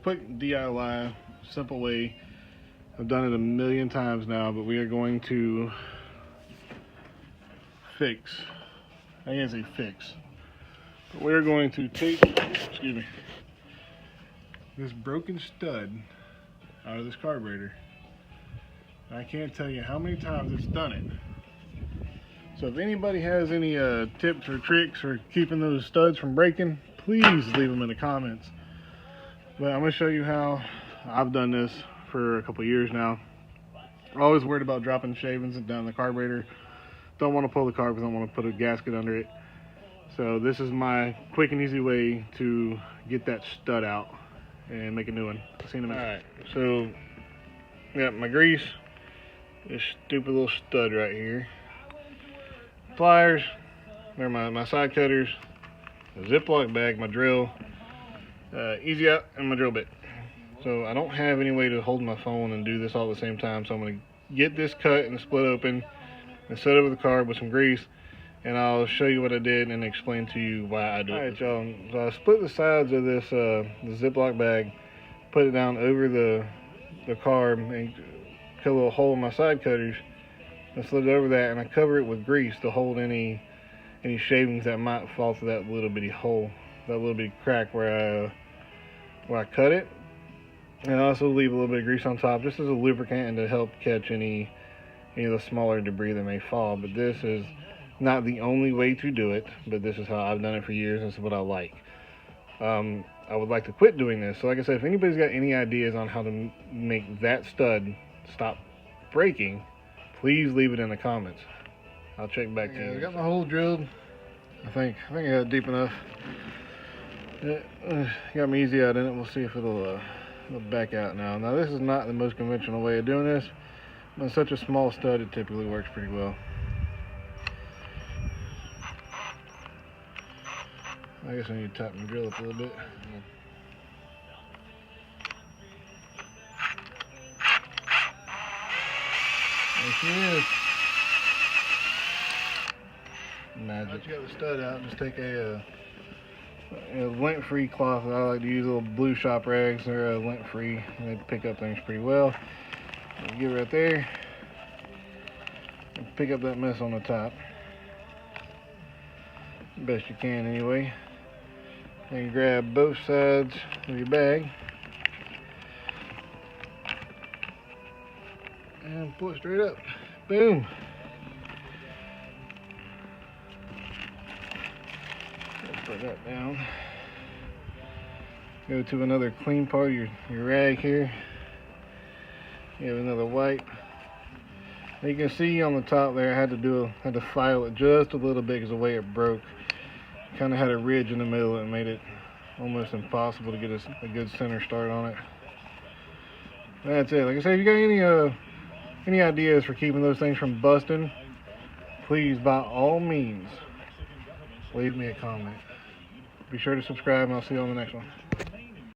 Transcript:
Quick DIY, simple way. I've done it a million times now, but we are going to fix. I can't say fix. But we're going to take, excuse me, this broken stud out of this carburetor. I can't tell you how many times it's done it. So if anybody has any tips or tricks for keeping those studs from breaking, please leave them in the comments. But I'm going to show you how I've done this for a couple years now. I'm always worried about dropping shavings down the carburetor. Don't want to pull the carb because I don't want to put a gasket under it. So this is my quick and easy way to get that stud out and make a new one. Alright, so got my grease, this stupid little stud right here, pliers, they're my side cutters, a Ziploc bag, my drill, easy out, and my drill bit. So I don't have any way to hold my phone and do this all at the same time, so I'm going to get this cut and split open and set over the carb with some grease, and I'll show you what I did and explain to you why I do it. Alright y'all, so I split the sides of this the Ziploc bag, put it down over the carb and cut a little hole in my side cutters and slid it over that, and I cover it with grease to hold any shavings that might fall through that little bitty hole, that little bitty crack where I cut it. And I also leave a little bit of grease on top just as a lubricant and to help catch any of the smaller debris that may fall. But this is not the only way to do it, but this is how I've done it for years, and this is what I like. I would like to quit doing this. So like I said, if anybody's got any ideas on how to make that stud stop breaking, please leave it in the comments. I'll check back to you. I got my hole drilled. I think I got it deep enough. Got me easy out in it. We'll see if it'll back out now. Now this is not the most conventional way of doing this. On such a small stud, it typically works pretty well. I guess I need to tighten my drill up a little bit. There she is. Magic. Once you got the stud out, just take a lint-free cloth. I like to use little blue shop rags. They're lint-free. They pick up things pretty well. Get right there and pick up that mess on the top. Best you can anyway. And grab both sides of your bag and pull it straight up. Boom. Put that down. Go to another clean part of your rag here. You have another wipe. You can see on the top there, I had to file it just a little bit because the way it broke. Kind of had a ridge in the middle that made it almost impossible to get a good center start on it. That's it. Like I said, if you got any ideas for keeping those things from busting, please by all means leave me a comment. Be sure to subscribe, and I'll see you on the next one.